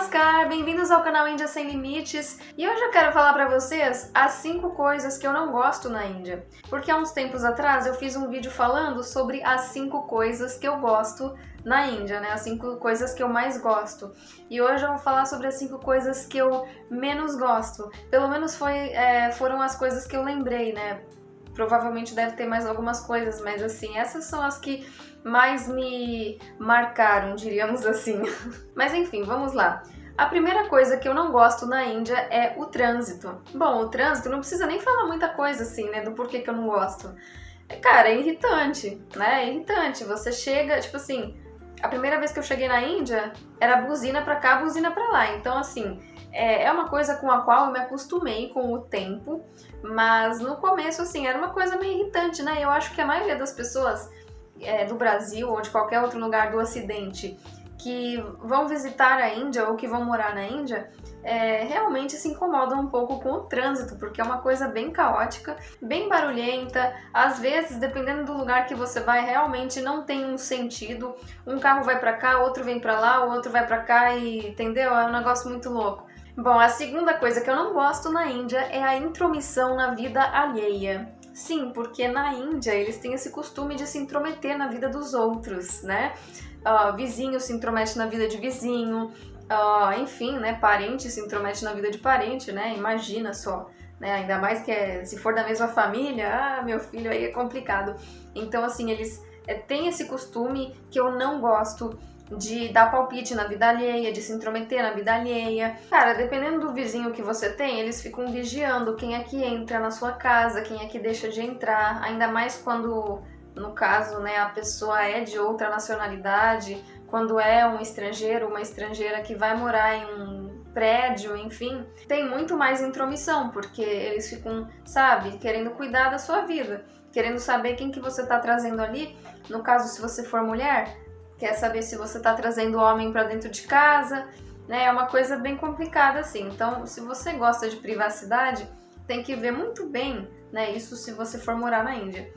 Namaskar, bem-vindos ao canal Índia Sem Limites, e hoje eu quero falar pra vocês as 5 coisas que eu não gosto na Índia. Porque há uns tempos atrás eu fiz um vídeo falando sobre as 5 coisas que eu gosto na Índia, né? As 5 coisas que eu mais gosto. E hoje eu vou falar sobre as 5 coisas que eu menos gosto. Pelo menos foram as coisas que eu lembrei, né? Provavelmente deve ter mais algumas coisas, mas assim, essas são as que mais me marcaram, diríamos assim. Mas enfim, vamos lá. A primeira coisa que eu não gosto na Índia é o trânsito. Bom, o trânsito não precisa nem falar muita coisa assim, né, do porquê que eu não gosto. Cara, é irritante, né? É irritante. Você chega, tipo assim, a primeira vez que eu cheguei na Índia era buzina pra cá, buzina pra lá. Então, assim, é uma coisa com a qual eu me acostumei com o tempo, mas no começo, assim, era uma coisa meio irritante, né? Eu acho que a maioria das pessoas do Brasil ou de qualquer outro lugar do Ocidente que vão visitar a Índia ou que vão morar na Índia realmente se incomodam um pouco com o trânsito, porque é uma coisa bem caótica, bem barulhenta. Às vezes, dependendo do lugar que você vai, realmente não tem um sentido. Um carro vai pra cá, outro vem pra lá, o outro vai pra cá e, entendeu? É um negócio muito louco. Bom, a segunda coisa que eu não gosto na Índia é a intromissão na vida alheia. Sim, porque na Índia eles têm esse costume de se intrometer na vida dos outros, né? Vizinho se intromete na vida de vizinho, enfim, né? Parente se intromete na vida de parente, né? Imagina só, né? Ainda mais que se for da mesma família, meu filho, aí é complicado. Então, assim, eles têm esse costume que eu não gosto, de dar palpite na vida alheia, de se intrometer na vida alheia. Cara, dependendo do vizinho que você tem, eles ficam vigiando quem é que entra na sua casa, quem é que deixa de entrar, ainda mais quando, no caso, né, a pessoa é de outra nacionalidade, quando é um estrangeiro, uma estrangeira que vai morar em um prédio, enfim, tem muito mais intromissão, porque eles ficam, sabe, querendo cuidar da sua vida, querendo saber quem que você tá trazendo ali. No caso, se você for mulher, quer saber se você tá trazendo homem pra dentro de casa, né? É uma coisa bem complicada assim. Então, se você gosta de privacidade, tem que ver muito bem, né? Isso se você for morar na Índia.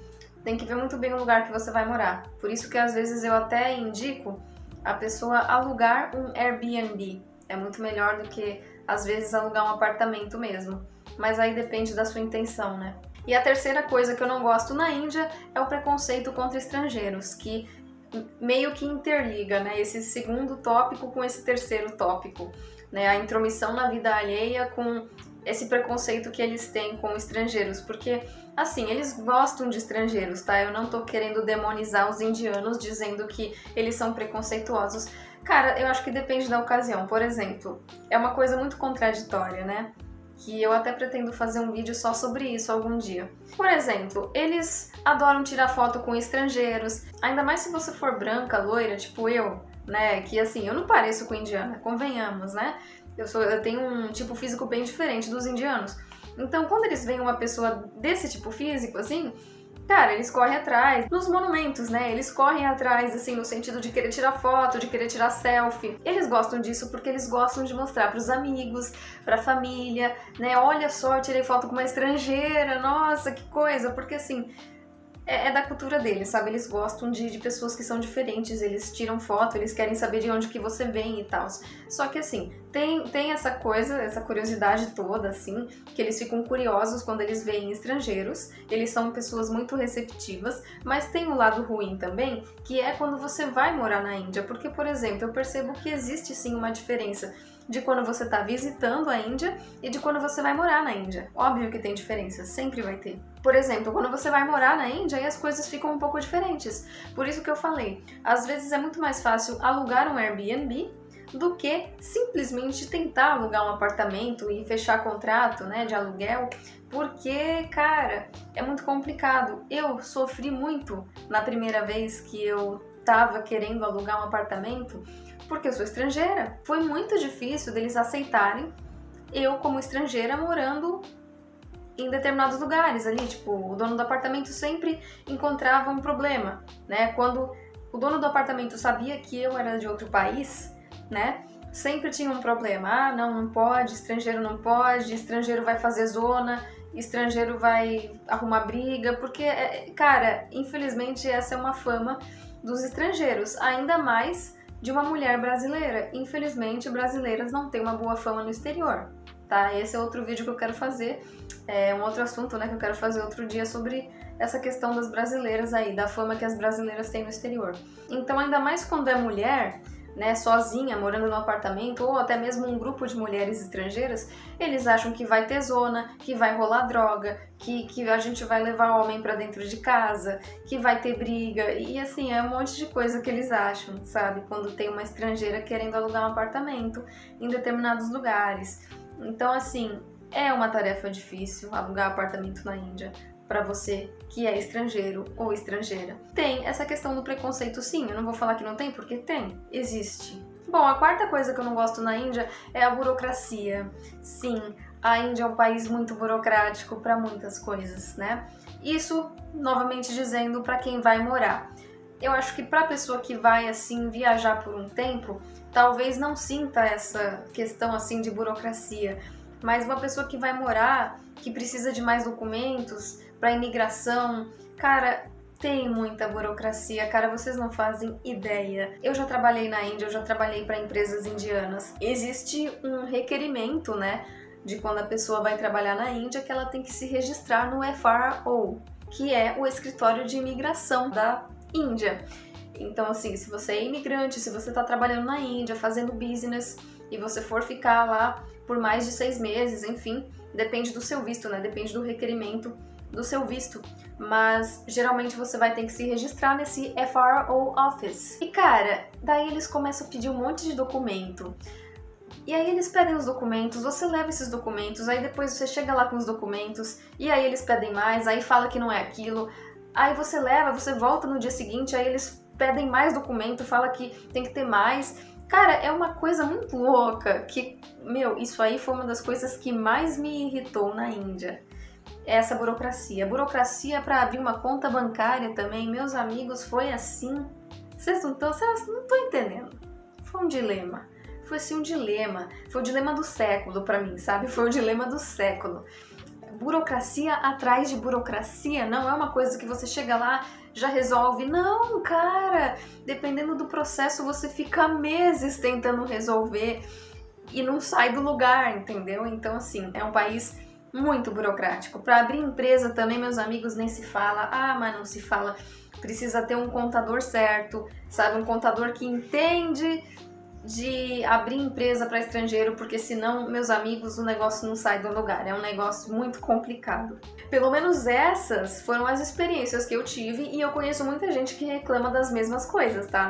Tem que ver muito bem o lugar que você vai morar. Por isso que às vezes eu até indico a pessoa alugar um Airbnb. É muito melhor do que às vezes alugar um apartamento mesmo. Mas aí depende da sua intenção, né? E a terceira coisa que eu não gosto na Índia é o preconceito contra estrangeiros, que meio que interliga, né, esse segundo tópico com esse terceiro tópico, né, a intromissão na vida alheia com esse preconceito que eles têm com estrangeiros, porque, assim, eles gostam de estrangeiros, tá? Eu não tô querendo demonizar os indianos dizendo que eles são preconceituosos. Cara, eu acho que depende da ocasião. Por exemplo, é uma coisa muito contraditória, né? Que eu até pretendo fazer um vídeo só sobre isso algum dia. Por exemplo, eles adoram tirar foto com estrangeiros, ainda mais se você for branca, loira, tipo eu, né? Que assim, eu não pareço com indiana, convenhamos, né? Eu tenho um tipo físico bem diferente dos indianos. Então, quando eles veem uma pessoa desse tipo físico, assim, cara, eles correm atrás. Nos monumentos, né? Eles correm atrás, assim, no sentido de querer tirar foto, de querer tirar selfie. Eles gostam disso porque eles gostam de mostrar pros amigos, pra família, né? Olha só, eu tirei foto com uma estrangeira, nossa, que coisa. Porque, assim, é da cultura deles, sabe? Eles gostam de pessoas que são diferentes, eles tiram foto, eles querem saber de onde que você vem e tal. Só que assim, tem essa coisa, essa curiosidade toda, assim, que eles ficam curiosos quando eles veem estrangeiros, eles são pessoas muito receptivas, mas tem um lado ruim também, que é quando você vai morar na Índia, porque, por exemplo, eu percebo que existe sim uma diferença de quando você está visitando a Índia e de quando você vai morar na Índia. Óbvio que tem diferença, sempre vai ter. Por exemplo, quando você vai morar na Índia, aí as coisas ficam um pouco diferentes. Por isso que eu falei, às vezes é muito mais fácil alugar um Airbnb do que simplesmente tentar alugar um apartamento e fechar contrato, né, de aluguel, porque, cara, é muito complicado. Eu sofri muito na primeira vez que eu tava querendo alugar um apartamento, porque eu sou estrangeira. Foi muito difícil deles aceitarem eu como estrangeira morando em determinados lugares ali, tipo, o dono do apartamento sempre encontrava um problema, né? Quando o dono do apartamento sabia que eu era de outro país, né? Sempre tinha um problema. Ah, não pode, estrangeiro vai fazer zona, estrangeiro vai arrumar briga, porque, cara, infelizmente essa é uma fama dos estrangeiros, ainda mais de uma mulher brasileira. Infelizmente, brasileiras não têm uma boa fama no exterior, tá? Esse é outro vídeo que eu quero fazer, é um outro assunto, né, que eu quero fazer outro dia sobre essa questão das brasileiras aí, da fama que as brasileiras têm no exterior. Então, ainda mais quando é mulher, né, sozinha, morando num apartamento, ou até mesmo um grupo de mulheres estrangeiras, eles acham que vai ter zona, que vai rolar droga, que a gente vai levar homem pra dentro de casa, que vai ter briga, e assim, é um monte de coisa que eles acham, sabe? Quando tem uma estrangeira querendo alugar um apartamento em determinados lugares. Então, assim, é uma tarefa difícil alugar apartamento na Índia para você que é estrangeiro ou estrangeira. Tem essa questão do preconceito, sim, eu não vou falar que não tem, porque tem, existe. Bom, a quarta coisa que eu não gosto na Índia é a burocracia. Sim, a Índia é um país muito burocrático para muitas coisas, né? Isso, novamente dizendo, para quem vai morar. Eu acho que para a pessoa que vai, assim, viajar por um tempo, talvez não sinta essa questão, assim, de burocracia. Mas uma pessoa que vai morar, que precisa de mais documentos para imigração, cara, tem muita burocracia, cara, vocês não fazem ideia. Eu já trabalhei na Índia, eu já trabalhei para empresas indianas. Existe um requerimento, né, de quando a pessoa vai trabalhar na Índia, que ela tem que se registrar no FRO, que é o escritório de imigração da Índia. Então, assim, se você é imigrante, se você está trabalhando na Índia, fazendo business, e você for ficar lá por mais de 6 meses, enfim, depende do seu visto, né? Depende do requerimento do seu visto. Mas, geralmente, você vai ter que se registrar nesse FRO Office. E, cara, daí eles começam a pedir um monte de documento. E aí eles pedem os documentos, você leva esses documentos, aí depois você chega lá com os documentos, e aí eles pedem mais, aí fala que não é aquilo. Aí você leva, você volta no dia seguinte, aí eles pedem mais documento, fala que tem que ter mais. Cara, é uma coisa muito louca que, meu, isso aí foi uma das coisas que mais me irritou na Índia. Essa burocracia. Burocracia para abrir uma conta bancária também, meus amigos, foi assim. Vocês não estão entendendo. Foi um dilema. Foi assim um dilema. Foi o dilema do século pra mim, sabe? Foi o dilema do século. Burocracia atrás de burocracia não é uma coisa que você chega lá, já resolve. Não, cara! Dependendo do processo, você fica meses tentando resolver e não sai do lugar, entendeu? Então, assim, é um país muito burocrático. Para abrir empresa também, meus amigos, nem se fala. Ah, mas não se fala. Precisa ter um contador certo, sabe? Um contador que entende de abrir empresa para estrangeiro, porque senão, meus amigos, o negócio não sai do lugar. É um negócio muito complicado. Pelo menos essas foram as experiências que eu tive e eu conheço muita gente que reclama das mesmas coisas, tá?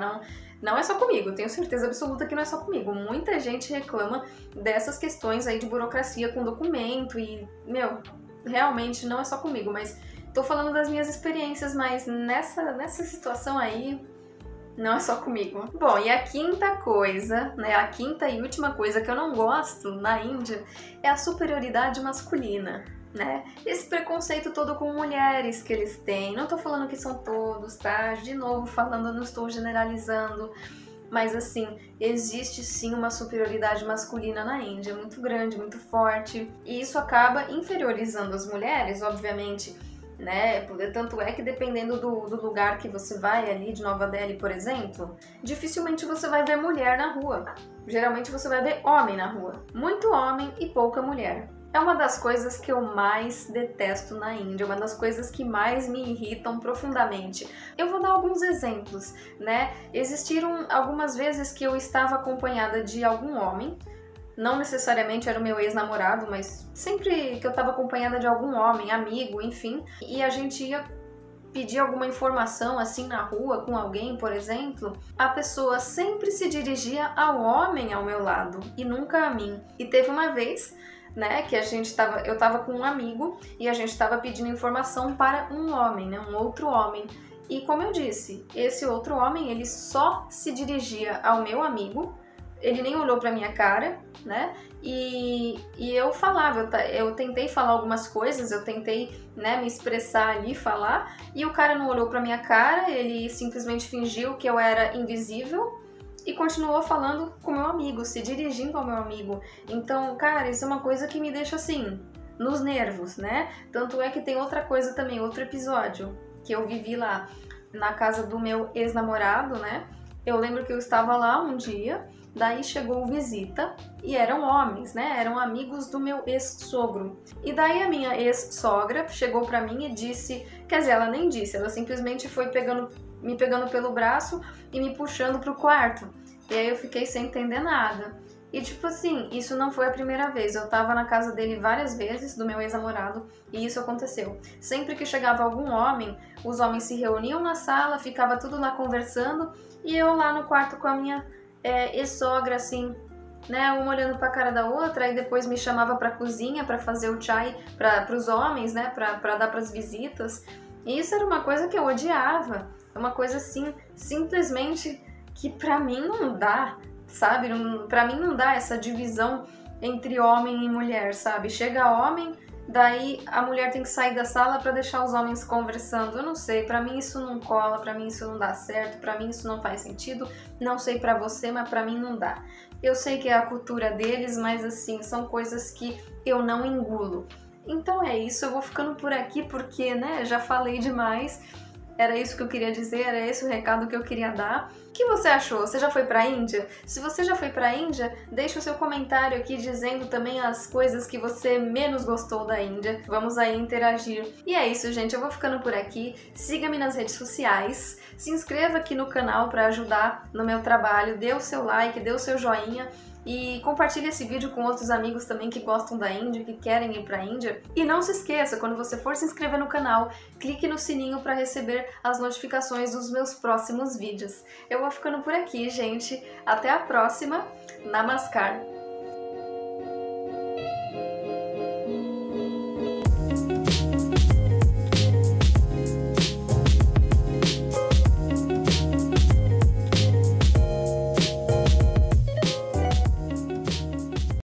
Não é só comigo, tenho certeza absoluta que não é só comigo. Muita gente reclama dessas questões aí de burocracia com documento e, meu, realmente não é só comigo, mas tô falando das minhas experiências, mas nessa situação aí não é só comigo. Bom, e a quinta coisa, né, a quinta e última coisa que eu não gosto na Índia é a superioridade masculina, né? Esse preconceito todo com mulheres que eles têm. Não tô falando que são todos, tá? De novo falando, não estou generalizando, mas assim, existe sim uma superioridade masculina na Índia, muito grande, muito forte, e isso acaba inferiorizando as mulheres, obviamente, né? Tanto é que dependendo do lugar que você vai ali, de Nova Delhi, por exemplo, dificilmente você vai ver mulher na rua. Geralmente você vai ver homem na rua. Muito homem e pouca mulher. É uma das coisas que eu mais detesto na Índia, uma das coisas que mais me irritam profundamente. Eu vou dar alguns exemplos, né? Existiram algumas vezes que eu estava acompanhada de algum homem, não necessariamente era o meu ex-namorado, mas sempre que eu estava acompanhada de algum homem, amigo, enfim, e a gente ia pedir alguma informação assim na rua com alguém, por exemplo, a pessoa sempre se dirigia ao homem ao meu lado e nunca a mim. E teve uma vez, né, que eu tava com um amigo e a gente estava pedindo informação para um homem, né, um outro homem. E como eu disse, esse outro homem, ele só se dirigia ao meu amigo, ele nem olhou pra minha cara, né, e eu falava, eu tentei falar algumas coisas, eu tentei, né, me expressar ali, falar, e o cara não olhou pra minha cara, ele simplesmente fingiu que eu era invisível, e continuou falando com meu amigo, se dirigindo ao meu amigo. Então, cara, isso é uma coisa que me deixa assim, nos nervos, né? Tanto é que tem outra coisa também, outro episódio que eu vivi lá na casa do meu ex-namorado, né? Eu lembro que eu estava lá um dia, daí chegou visita e eram homens, né? Eram amigos do meu ex-sogro. E daí a minha ex-sogra chegou pra mim e disse, quer dizer, ela nem disse, ela simplesmente foi me pegando pelo braço e me puxando pro quarto. E aí eu fiquei sem entender nada. E tipo assim, isso não foi a primeira vez. Eu tava na casa dele várias vezes, do meu ex-namorado, e isso aconteceu. Sempre que chegava algum homem, os homens se reuniam na sala, ficava tudo lá conversando, e eu lá no quarto com a minha ex-sogra, assim, né, uma olhando pra cara da outra, e depois me chamava pra cozinha pra fazer o chai pros homens, né, pra dar pras visitas. E isso era uma coisa que eu odiava. É uma coisa assim, simplesmente que pra mim não dá, sabe? Pra mim não dá essa divisão entre homem e mulher, sabe? Chega homem, daí a mulher tem que sair da sala pra deixar os homens conversando. Eu não sei, pra mim isso não cola, pra mim isso não dá certo, pra mim isso não faz sentido. Não sei pra você, mas pra mim não dá. Eu sei que é a cultura deles, mas assim, são coisas que eu não engulo. Então é isso, eu vou ficando por aqui porque, né, já falei demais. Era isso que eu queria dizer, era esse o recado que eu queria dar. O que você achou? Você já foi pra Índia? Se você já foi pra Índia, deixa o seu comentário aqui dizendo também as coisas que você menos gostou da Índia. Vamos aí interagir. E é isso, gente. Eu vou ficando por aqui. Siga-me nas redes sociais. Se inscreva aqui no canal para ajudar no meu trabalho. Dê o seu like, dê o seu joinha. E compartilhe esse vídeo com outros amigos também que gostam da Índia, que querem ir para a Índia. E não se esqueça, quando você for se inscrever no canal, clique no sininho para receber as notificações dos meus próximos vídeos. Eu vou ficando por aqui, gente. Até a próxima. Namaskar!